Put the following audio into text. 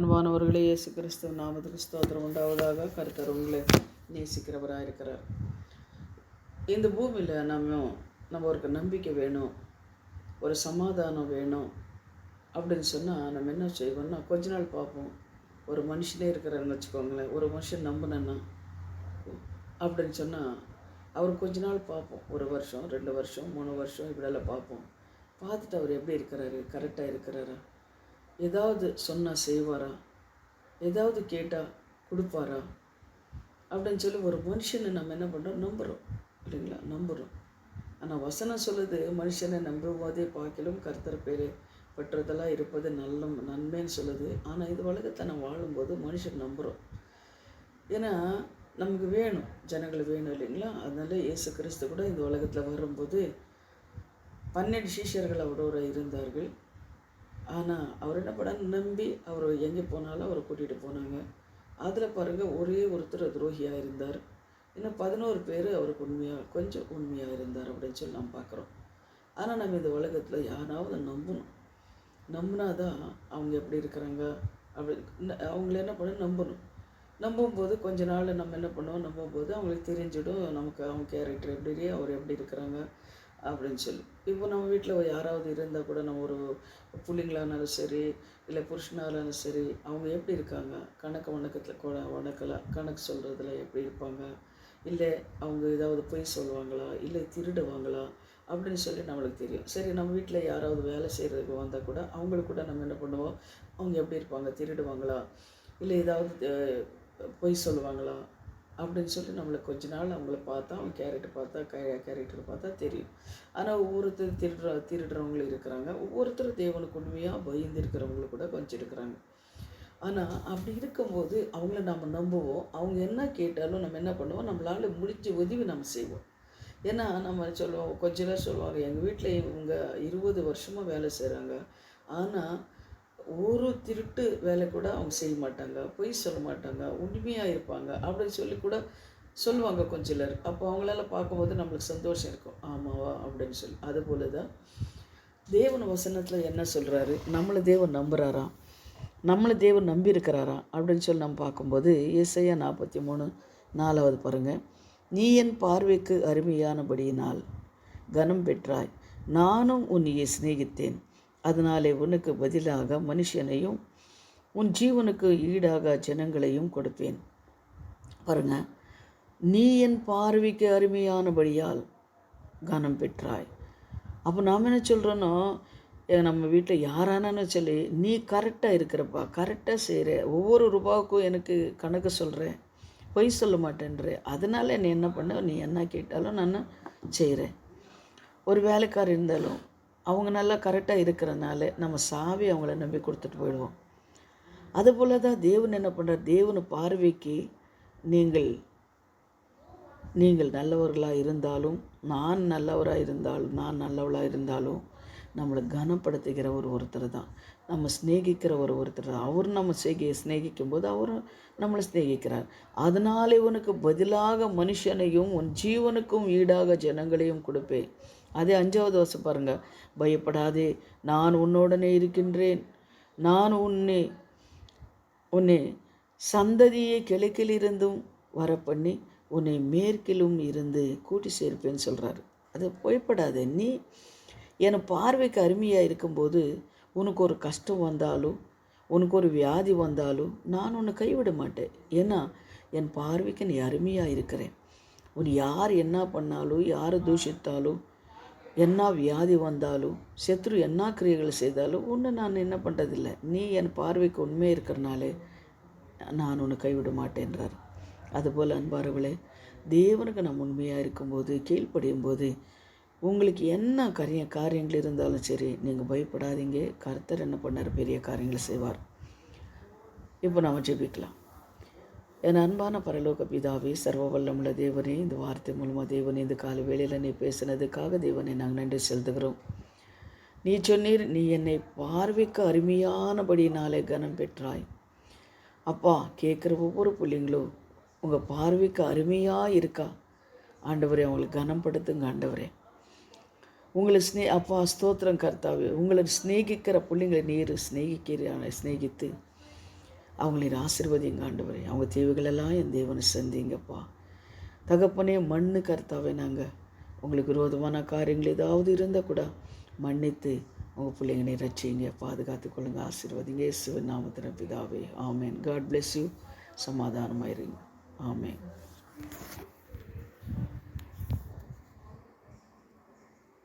அன்பானவர்களே, இயேசு கிறிஸ்துவ நாமத்துக்கு ஸ்தோத்திரம் உண்டாவதாக. கர்த்தர் உங்களை நேசிக்கிறவராக இருக்கிறார். இந்த பூமியில் நம்ம ஒரு நம்பிக்கை வேணும், ஒரு சமாதானம் வேணும் அப்படின்னு சொன்னால் நம்ம என்ன செய்வோம்னா, கொஞ்ச நாள் பார்ப்போம். ஒரு மனுஷனே இருக்கிறாருன்னு வச்சுக்கோங்களேன். ஒரு மனுஷன் நம்பினேன்னா அப்படின்னு சொன்னால் அவர் கொஞ்ச நாள் பார்ப்போம். 1 வருஷம், 2 வருஷம், 3 வருஷம் இப்படியெல்லாம் பார்ப்போம். பார்த்துட்டு அவர் எப்படி இருக்கிறாரு, கரெக்டாக இருக்கிறாரா, ஏதாவது சொன்னால் செய்வாரா, ஏதாவது கேட்டால் கொடுப்பாரா அப்படின்னு சொல்லி ஒரு மனுஷனை நம்ம என்ன பண்ணுறோம், நம்புகிறோம் இல்லைங்களா, நம்புகிறோம். ஆனால் வசனம் சொல்லுது, மனுஷனை நம்புவதே பார்க்கலும் கர்த்தர் பேரை பெற்றதெல்லாம் இருப்பது நன்மைன்னு சொல்லுது. ஆனால் இது உலகத்தை நம்ம வாழும்போது மனுஷன் நம்புகிறோம். ஏன்னா நமக்கு வேணும், ஜனங்கள் வேணும் இல்லைங்களா. அதனால இயேசு கிறிஸ்து கூட இந்த உலகத்தில் வரும்போது 12 சீஷர்கள் அவரோட இருந்தார்கள். ஆனால் அவர் என்ன பண்ண நம்பி அவர் எங்கே போனாலும் அவரை கூட்டிகிட்டு போனாங்க. அதில் பாருங்கள், ஒரே ஒருத்தர் துரோகியாக இருந்தார். இன்னும் 11 பேர் அவருக்கு கொஞ்சம் உண்மையாக இருந்தார் அப்படின்னு சொல்லி நாம் பார்க்குறோம். ஆனால் நம்ம இந்த உலகத்தில் யாராவது நம்பினா தான் அவங்க எப்படி இருக்கிறாங்க அப்படி அவங்கள என்ன பண்ண நம்பும்போது கொஞ்ச நாள் நம்ம என்ன பண்ணுவோம், நம்பும்போது அவங்களுக்கு தெரிஞ்சிடும் நமக்கு அவங்க கேரக்டர் எப்படி, அவர் எப்படி இருக்கிறாங்க அப்படின்னு சொல்லி. இப்போ நம்ம வீட்டில் யாராவது இருந்தால் கூட நம்ம ஒரு பிள்ளைங்களானாலும் சரி, இல்லை புருஷனாலும் சரி, அவங்க எப்படி இருக்காங்க, வணக்கத்தில் கூட கணக்கு சொல்கிறதுல எப்படி இருப்பாங்க, இல்லை அவங்க ஏதாவது பொய் சொல்லுவாங்களா, இல்லை திருடுவாங்களா அப்படின்னு சொல்லி நம்மளுக்கு தெரியும். சரி, நம்ம வீட்டில் யாராவது வேலை செய்கிறதுக்கு வந்தால் கூட அவங்களுக்கு கூட நம்ம என்ன பண்ணுவோம், அவங்க எப்படி இருப்பாங்க, திருடுவாங்களா, இல்லை ஏதாவது பொய் சொல்லுவாங்களா அப்படின்னு சொல்லி நம்மளுக்கு கொஞ்ச நாள் அவங்கள பார்த்தா, அவங்க கேரக்டர் பார்த்தா தெரியும். ஆனால் ஒவ்வொருத்தர் திருடுறவங்களும் இருக்கிறாங்க, ஒவ்வொருத்தர் தேவனுக்கு உண்மையாக பயந்து இருக்கிறவங்களும் கூட கொஞ்சம் இருக்கிறாங்க. ஆனால் அப்படி இருக்கும்போது அவங்கள நம்ம நம்புவோம். அவங்க என்ன கேட்டாலும் நம்ம என்ன பண்ணுவோம், நம்மளால் முடிஞ்ச உதவி நம்ம செய்வோம். ஏன்னா நம்ம சொல்லுவோம், கொஞ்ச நேரம் சொல்லுவாங்க, எங்கள் வீட்டில் இவங்க 20 வருஷமாக வேலை செய்கிறாங்க, ஆனால் ஒரு திருட்டு வேலை கூட அவங்க செய்ய மாட்டாங்க, பொய் சொல்ல மாட்டாங்க, உண்மையாக இருப்பாங்க அப்படின்னு சொல்லி கூட சொல்லுவாங்க கொஞ்ச சிலர். அப்போ அவங்களால பார்க்கும்போது நம்மளுக்கு சந்தோஷம் இருக்கும், ஆமாவா அப்படின்னு சொல்லி. அதுபோல் தான் தேவன் வசனத்தில் என்ன சொல்கிறாரு, நம்மளை தேவன் நம்புகிறாரா, நம்மளை தேவன் நம்பியிருக்கிறாரா அப்படின்னு சொல்லி நம்ம பார்க்கும்போது ஏசாயா 43:4 பாருங்கள். நீ என் பார்வைக்கு அருமையானபடியினால் கனம் பெற்றாய், நானும் உன்னையை சிநேகித்தேன், அதனாலே உனக்கு பதிலாக மனுஷனையும் உன் ஜீவனுக்கு ஈடாக ஜனங்களையும் கொடுப்பேன். பாருங்க, நீ என் பார்வைக்கு அருமையானபடியால் கனம் பெற்றாய். அப்போ நாம் என்ன சொல்கிறோன்னா, நம்ம வீட்டில் யாரானாலும் சொல்லி, நீ கரெக்டாக இருக்கிறப்பா, கரெக்டாக செய்கிற, ஒவ்வொரு ரூபாவுக்கும் எனக்கு கணக்கு சொல்கிறேன், பொய் சொல்ல மாட்டேன்ற, அதனால் நீ என்ன பண்ண, நீ என்ன கேட்டாலும் நான் செய்கிறேன். ஒரு வேலைக்காரர் இருந்தாலும் அவங்க நல்லா கரெக்டாக இருக்கிறனால நம்ம சாவி அவங்கள நம்பி கொடுத்துட்டு போயிடுவோம். அதுபோல் தான் தேவன் என்ன பண்ணுறார், தேவன் பார்வைக்கு நீங்கள் நல்லவர்களாக இருந்தாலும், நான் நல்லவராக இருந்தாலும், நான் நல்லவளாக இருந்தாலும், நம்மளை கனப்படுத்துகிற ஒருத்தர் தான், நம்ம ஸ்நேகிக்கிற ஒருத்தர் தான். அவர் நம்ம ஸ்நேகிக்கும் போது அவர் நம்மளை ஸ்நேகிக்கிறார். அதனாலே உனக்கு பதிலாக மனுஷனையும் உன் ஜீவனுக்கும் ஈடாக ஜனங்களையும் கொடுப்பேன். அதே 5வது வருஷம் பாருங்கள், பயப்படாதே, நான் உன்னோடனே இருக்கின்றேன், நான் உன்னை சந்ததியை கிழக்கிலிருந்தும் வரப்பண்ணி உன்னை மேற்கிலும் இருந்து கூட்டி சேர்ப்பேன்னு சொல்கிறாரு. அது பயப்படாதே, நீ என் பார்வைக்கு அருமையாக இருக்கும்போது உனக்கு ஒரு கஷ்டம் வந்தாலும், உனக்கு ஒரு வியாதி வந்தாலும் நான் உன்னை கைவிட மாட்டேன். ஏன்னா என் பார்வைக்கு நீ அருமையாக இருக்கிறேன். உன் யார் என்ன பண்ணாலும், யார் தூஷித்தாலும், என்ன வியாதி வந்தாலும், சத்ரு என்ன கிரியைகள் செய்தாலும் உன்னை நான் என்ன பண்ணுறதில்லை. நீ என் பார்வைக்கு உண்மையாக இருக்கிறனாலே நான் உன்னை கைவிட மாட்டேன்றார். அதுபோல் அன்பார்களே, தேவனுக்கு நம்ம உண்மையாக இருக்கும்போது, கீழ்ப்படியும் போது, உங்களுக்கு என்ன காரியங்கள் இருந்தாலும் சரி, நீங்கள் பயப்படாதீங்க. கர்த்தர் என்ன பண்ணார், பெரிய காரியங்களை செய்வார். இப்போ நாம் ஜெபிக்கலாம். என் அன்பான பரலோக பிதாவே, சர்வ வல்லமுள்ள தேவனே, இந்த வார்த்தை மூலமாக தேவனே, இந்த கால வேளையில் நீ பேசினதுக்காக தேவனே நாங்கள் நன்றி செலுத்துகிறோம். நீ சொன்னீர், நீ என்னை பார்வைக்கு அருமையானபடினாலே கனம் பெற்றாய். அப்பா, கேட்குற ஒவ்வொரு பிள்ளைங்களும் உங்கள் பார்வைக்கு அருமையாக இருக்கா ஆண்டவரே, அவங்களுக்கு கனப்படுத்துங்க ஆண்டவரே. உங்களை அப்பா ஸ்தோத்திரம் கர்த்தாவே, உங்களை ஸ்நேகிக்கிற பிள்ளைங்களை நீர் ஸ்நேகித்து அவங்களின் ஆசீர்வதிங்க ஆண்டவரே. அவங்க தேவைகளெல்லாம் என் தேவனை சந்திங்கப்பா. தகப்பனே, மண்ணு கர்த்தாவே, நாங்கள் உங்களுக்கு விரோதமான காரியங்கள் ஏதாவது இருந்தால் கூட மன்னித்து உங்கள் பிள்ளைங்களை ரட்சிங்க, பாதுகாத்து கொள்ளுங்க, ஆசீர்வதிங்க. இயேசுவின் நாமத்தில் பிதாவே, ஆமேன். God bless you. சமாதானமாக இருங்க. ஆமேன்.